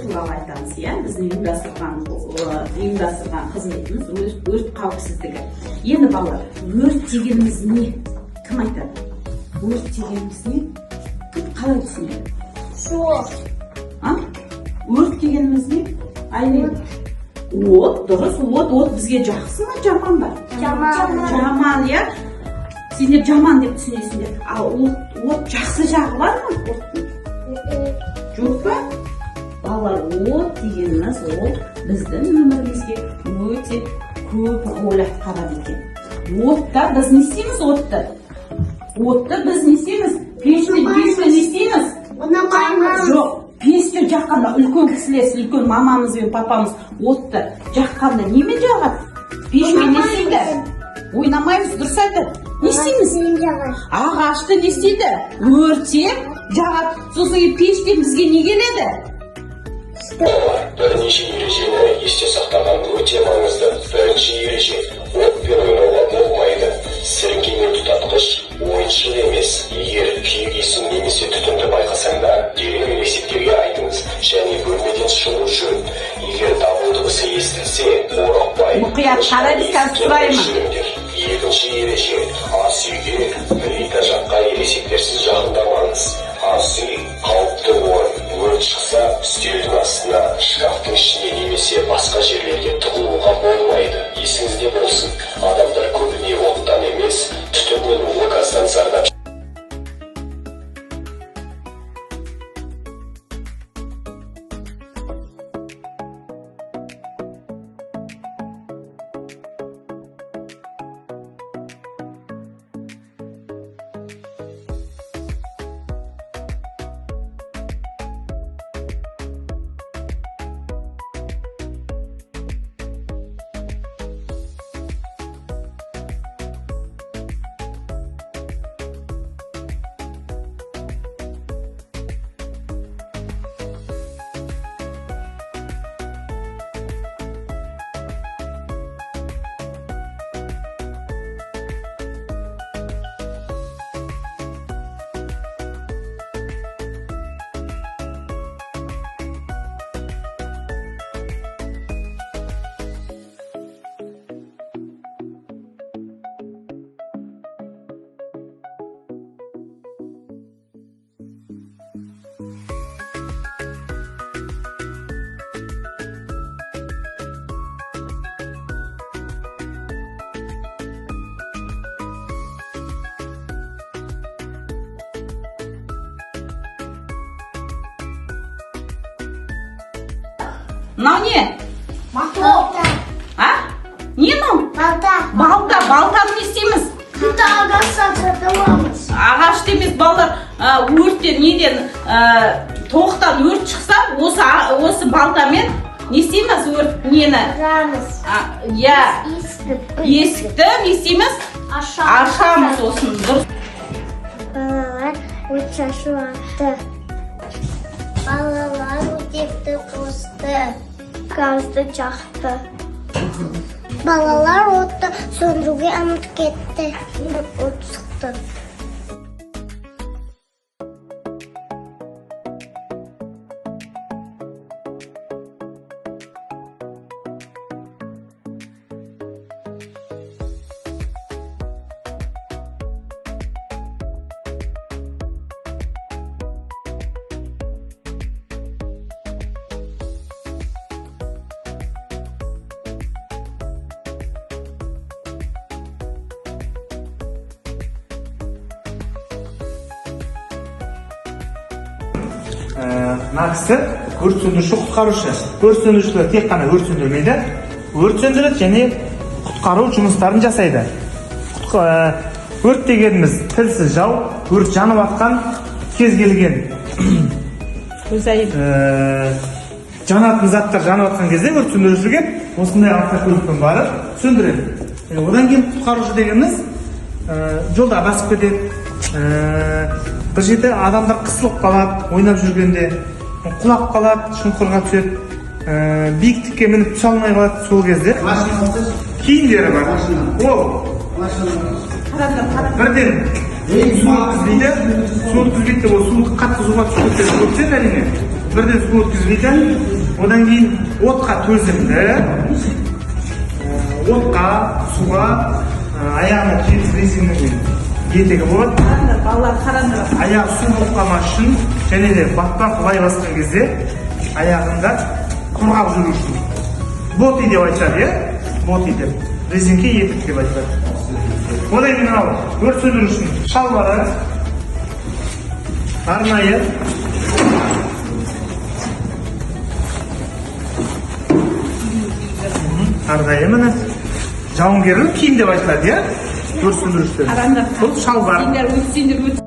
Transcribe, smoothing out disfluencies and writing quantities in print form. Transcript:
туралы айтамыз, иә. Біздің ұйымдастырған қызметіміз өрт қауіпсіздігі. Енді балалар, өрт дегеніміз не? Кім айтады? Өрт дегеніміз не? Кім қалай түсінеді? Жоқ. Өрт дегеніміз не? Айнель. От, дұрыс. От бізге жақсы ма, жаман ба? Жаман, иә. Сендер жаман деп түсінесіңдер. Ал от жақсы жағы бар ма? Жоқ па? Балалар, от дегеніміз ол біздің өмірімізге өте көп рөл атқарады екен. Отта біз не істейміз? Отты біз не істейміз? Пешті не істейміз? Жоқ, пешті жаққанда үлкен кісілер, үлкен мамамыз бен папамыз отты жаққанда немен жағады? Пешмен не істейді? Ойнамаймыз, дұрыс айтады. Не істейміз? Ағашты не істейді? Өртеп жағады. Сосын пештен бізге не келеді? Бірнеше ережені есте сақтаған өте маңызды. Бірінші ереже: отпен ойнауға болмайды. Сіріңке мен тұтатқыш ойыншық емес. Егер күйік иісін немесе түтінді байқасаңда, дереу ересектерге айтыңыз. Және бөлмеден шығу жөн. Егер дабыл дыбысы естілсе, қорықпай, мұқият қараңыз, қазір сұраймын. Екінші ереже: ас үйге плита жаққа ересектерсіз жақындамаңыз. Ас үй қауіпті орын. Өрт шықса, үстелдің астына, шкафтың ішіне немесе басқа жерлерге тығылуға болмайды. Есіңізде болсын, адамдар көбіне оттан емес, түтін мен улы газдан зардап Мынау не? Балта. Не мынау? Балтаны не істейміз? Ағашты емес, балалар, өрттен неден, тоқтан өрт шықса, осы балтамен не істейміз? Өрт нені? Есікті не істейміз? Ашамыз осын. Балалар өрт шашу атты. Балалар өтекті қосты. Газды жақты. Балалар отты сөндіруге ұмытып кетті. От шықты. Мына кісі өрт сөндіруші, құтқарушы. Өрт сөндірушілер тек қана өрт сөндірмейді, өрт сөндіреді және құтқару жұмыстарын жасайды. Өрт дегеніміз тілсіз жау, өрт жанып атқан кез келген жанатын заттар жанып атқан кезде өрт сөндірушіге осындай автокөлікпен барып сөндіреді. Одан кейін құтқарушы дегеніміз жолда басып кетеді. Бір жерде адамдар қысылып қалады, ойнап жүргенде құлап қалады, шұңқырға түседі, биіктікке мініп түсе алмай қалады. Сол кезде киімдері бар. Ол бірден су өткізбейді, ол суды қатты суға түсіп кетеді, әрине. бірден су өткізбейтін, одан кейін отқа төзімді, отқа, суға, аяғына келіп резиновый етегі болады. Балалар қараңдар. Аяқ су болып қалмас үшін және де батпақ былай басқан кезде аяғында қорғап жүру үшін. Боти деп айтады, иә? Боти деп. Резинке етік деп айтады. Одан кейін ал, өрт сөндіру үшін шалбары, арнайы. Арнайы міне. Жауынгерлік киім деп айтылады, иә? Өрт сөндірушілер. Қараңдар. Бұл шалбар. Сендер өтсеңдер